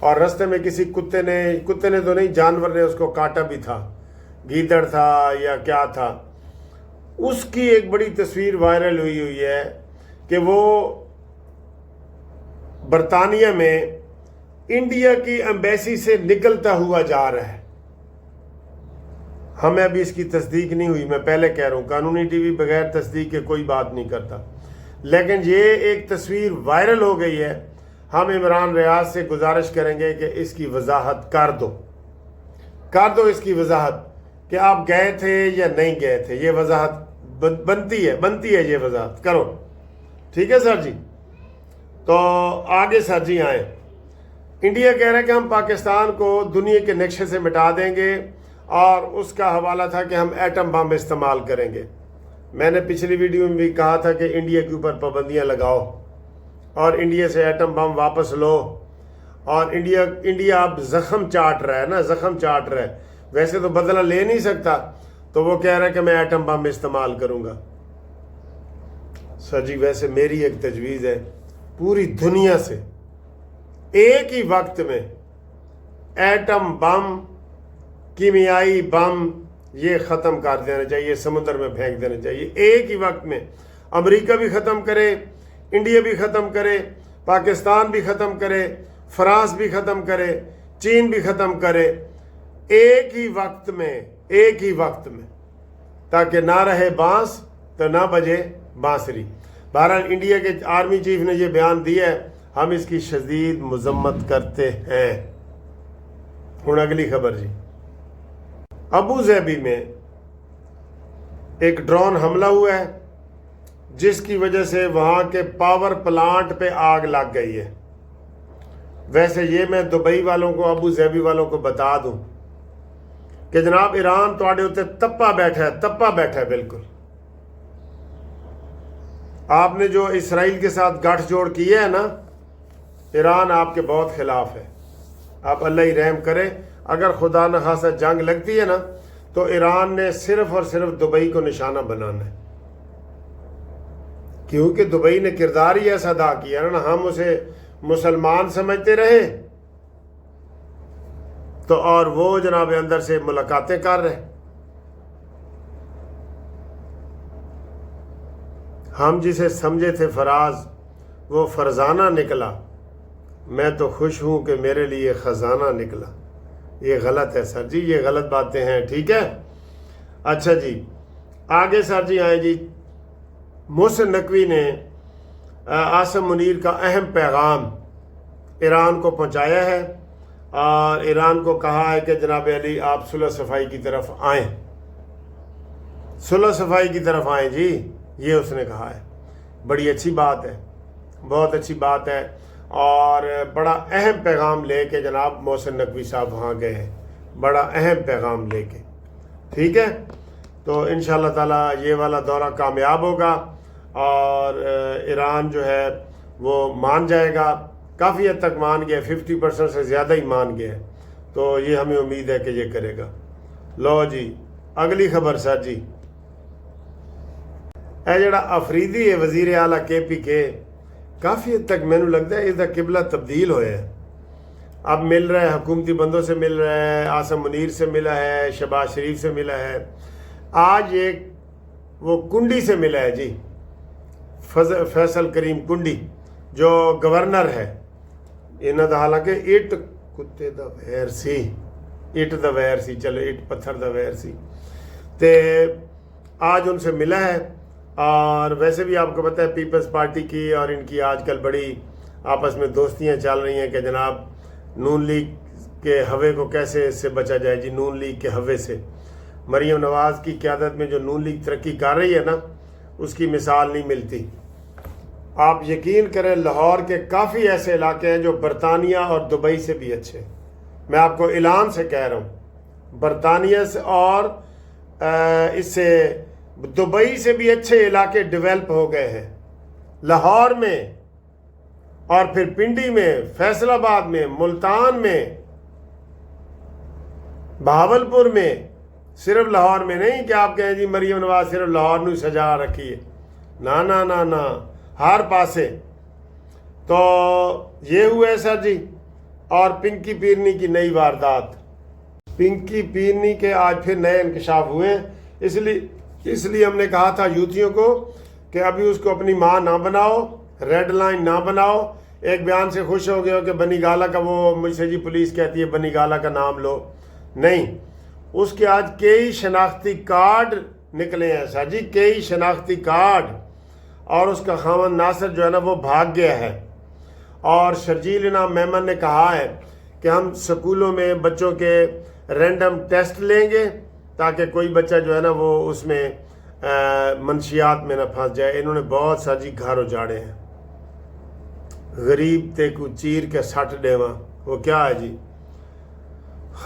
اور رستے میں کسی کتے نے تو نہیں، جانور نے اس کو کاٹا بھی تھا، گیدڑ تھا یا کیا تھا، اس کی ایک بڑی تصویر وائرل ہوئی ہے کہ وہ برطانیہ میں انڈیا کی ایمبیسی سے نکلتا ہوا جا رہا ہے۔ ہمیں ابھی اس کی تصدیق نہیں ہوئی، میں پہلے کہہ رہا ہوں قانونی ٹی وی بغیر تصدیق کے کوئی بات نہیں کرتا، لیکن یہ ایک تصویر وائرل ہو گئی ہے۔ ہم عمران ریاض سے گزارش کریں گے کہ اس کی وضاحت کر دو اس کی وضاحت کہ آپ گئے تھے یا نہیں گئے تھے، یہ وضاحت بنتی ہے یہ وضاحت کرو، ٹھیک ہے سر جی؟ تو آگے سر جی آئیں۔ انڈیا کہہ رہا ہے کہ ہم پاکستان کو دنیا کے نقشے سے مٹا دیں گے، اور اس کا حوالہ تھا کہ ہم ایٹم بم استعمال کریں گے۔ میں نے پچھلی ویڈیو میں بھی کہا تھا کہ انڈیا کے اوپر پابندیاں لگاؤ اور انڈیا سے ایٹم بم واپس لو، اور انڈیا اب زخم چاٹ رہا ہے، ویسے تو بدلہ لے نہیں سکتا، تو وہ کہہ رہا ہے کہ میں ایٹم بم استعمال کروں گا۔ سر جی ویسے میری ایک تجویز ہے، پوری دنیا سے ایک ہی وقت میں ایٹم بم، کیمیائی بم یہ ختم کر دینا چاہیے، سمندر میں پھینک دینا چاہیے ایک ہی وقت میں۔ امریکہ بھی ختم کرے، انڈیا بھی ختم کرے، پاکستان بھی ختم کرے، فرانس بھی ختم کرے، چین بھی ختم کرے، ایک ہی وقت میں، تاکہ نہ رہے بانس تو نہ بجے بانسری۔ بہرحال انڈیا کے آرمی چیف نے یہ بیان دیا ہے، ہم اس کی شدید مذمت کرتے ہیں۔ ہوں اگلی خبر جی، ابو ظہبی میں ایک ڈرون حملہ ہوا ہے جس کی وجہ سے وہاں کے پاور پلانٹ پہ آگ لگ گئی ہے۔ ویسے یہ میں دبئی والوں کو، ابو ظہبی والوں کو بتا دوں کہ جناب ایران تواڈے اوتے تپا بیٹھا ہے بالکل۔ آپ نے جو اسرائیل کے ساتھ گٹھ جوڑ کیا ہے نا، ایران آپ کے بہت خلاف ہے۔ آپ اللہ ہی رحم کرے، اگر خدا نہ خاصا جنگ لگتی ہے نا تو ایران نے صرف اور صرف دبئی کو نشانہ بنانا ہے، کیونکہ دبئی نے کردار ہی ایسا ادا کیا نا، ہم اسے مسلمان سمجھتے رہے تو، اور وہ جناب اندر سے ملاقاتیں کر رہے۔ ہم جسے سمجھے تھے فراز، وہ فرزانہ نکلا، میں تو خوش ہوں کہ میرے لیے خزانہ نکلا۔ یہ غلط ہے سر جی، یہ غلط باتیں ہیں، ٹھیک ہے؟ اچھا جی آگے سر جی آئیں جی۔ محسن نقوی نے عاصم منیر کا اہم پیغام ایران کو پہنچایا ہے، اور ایران کو کہا ہے کہ جناب علی آپ صلح صفائی کی طرف آئیں، صلح صفائی کی طرف آئیں جی، یہ اس نے کہا ہے۔ بڑی اچھی بات ہے، بہت اچھی بات ہے، اور بڑا اہم پیغام لے کے جناب محسن نقوی صاحب وہاں گئے ہیں، بڑا اہم پیغام لے کے، ٹھیک ہے؟ تو انشاءاللہ تعالیٰ یہ والا دورہ کامیاب ہوگا، اور ایران جو ہے وہ مان جائے گا، کافی حد تک مان گیا، 50% سے زیادہ ہی مان گیا ہے، تو یہ ہمیں امید ہے کہ یہ کرے گا۔ لو جی اگلی خبر سر جی، اے جڑا افریدی ہے وزیر اعلیٰ KPK، کافی حد تک مینوں لگتا ہے اس کا قبلہ تبدیل ہوا ہے، اب مل رہا ہے حکومتی بندوں سے، مل رہا ہے عاصم منیر سے ملا ہے، شہباز شریف سے ملا ہے، آج ایک وہ کنڈی سے ملا ہے جی، فیصل کریم کنڈی جو گورنر ہے انہاں دا، حالانکہ اٹ کتے دا ویر سی، چلو اٹ پتھر دا ویر سی، تے آج ان سے ملا ہے۔ اور ویسے بھی آپ کو پتہ ہے پیپلز پارٹی کی اور ان کی آج کل بڑی آپس میں دوستیاں چل رہی ہیں کہ جناب نون لیگ کے ہوے کو کیسے اس سے بچا جائے جی، نون لیگ کے ہوے سے۔ مریم نواز کی قیادت میں جو نون لیگ ترقی کر رہی ہے نا، اس کی مثال نہیں ملتی۔ آپ یقین کریں لاہور کے کافی ایسے علاقے ہیں جو برطانیہ اور دبئی سے بھی اچھے، میں آپ کو اعلان سے کہہ رہا ہوں، برطانیہ سے اور اس سے دبئی سے بھی اچھے علاقے ڈیولپ ہو گئے ہیں، لاہور میں اور پھر پنڈی میں، فیصل آباد میں، ملتان میں، بہاولپور میں، صرف لاہور میں نہیں کہ آپ کہیں جی مریم نواز صرف لاہور نو سجا رکھی ہے، نا نا نا نا، ہر پاسے۔ تو یہ ہوا ہے سر جی، اور پنکی پیرنی کی نئی واردات. پنکی پیرنی کے آج پھر نئے انکشاف ہوئے. اس لیے ہم نے کہا تھا یوتھیوں کو کہ ابھی اس کو اپنی ماں نہ بناؤ، ریڈ لائن نہ بناؤ. ایک بیان سے خوش ہو گئے ہو کہ بنی گالا کا، وہ مجھ سے جی پولیس کہتی ہے بنی گالا کا نام لو. نہیں، اس کے آج کئی شناختی کارڈ نکلے ہیں سر جی، کئی شناختی کارڈ. اور اس کا خاوند ناصر جو ہے نا وہ بھاگ گیا ہے. اور شرجیل انعام میمن نے کہا ہے کہ ہم سکولوں میں بچوں کے رینڈم ٹیسٹ لیں گے تاکہ کوئی بچہ جو ہے نا وہ اس میں منشیات میں نہ پھنس جائے. انہوں نے بہت سا جی گھر اجاڑے ہیں. غریب تے کو چیر کے سٹ ڈیواں، وہ کیا ہے جی؟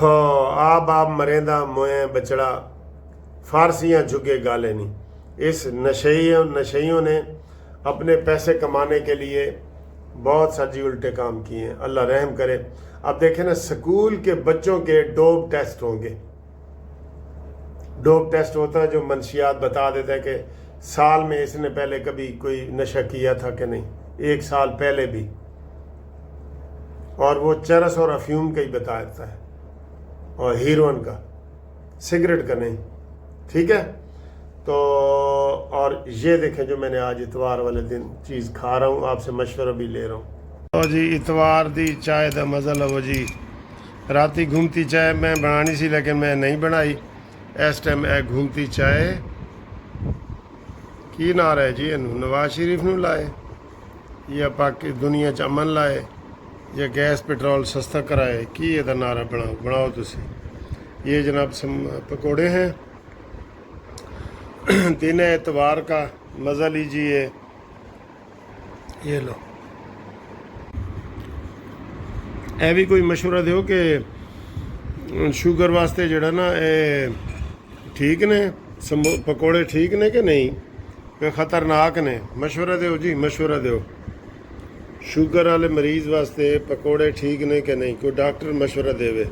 آپ مریندہ موئیں بچڑا، فارسیاں جھگے گالے نہیں. اس نشیوں نے اپنے پیسے کمانے کے لیے بہت سا جی الٹے کام کیے ہیں. اللہ رحم کرے. اب دیکھیں نا، سکول کے بچوں کے ڈوپ ٹیسٹ ہوں گے. ڈوپ ٹیسٹ ہوتا ہے جو منشیات بتا دیتا ہے کہ سال میں اس نے پہلے کبھی کوئی نشہ کیا تھا کہ نہیں، 1 سال پہلے بھی. اور وہ چرس اور افیوم کا ہی بتا دیتا ہے، اور ہیروئن کا، سگریٹ کا نہیں. ٹھیک ہے. تو اور یہ دیکھیں جو میں نے آج اتوار والے دن چیز کھا رہا ہوں، آپ سے مشورہ بھی لے رہا ہوں. تو جی اتوار دی چائے دا مزہ لو جی. راتی گھومتی چائے میں بنانی سی لیکن میں نہیں بنائی. اس ٹائم اے گھومتی چائے کی نعرہ ہے جی؟ نواز شریف نو لائے یا پاکی دنیا چ امن لائے یا گیس پیٹرول سستا کرائے؟ کی یہ نعرہ بناؤ تسی. یہ جناب پکوڑے ہیں. 3 اتوار کا مزہ لیجئے. یہ لو. اے بھی کوئی مشورہ دیو کہ شوگر واسطے جڑا نا اے ٹھیک نے پکوڑے ٹھیک نے کہ نہیں، کہ خطرناک نے؟ مشورہ دیو جی، مشورہ دیو. شوگر والے مریض واسطے پکوڑے ٹھیک نے کہ نہیں؟ کوئی ڈاکٹر مشورہ دے.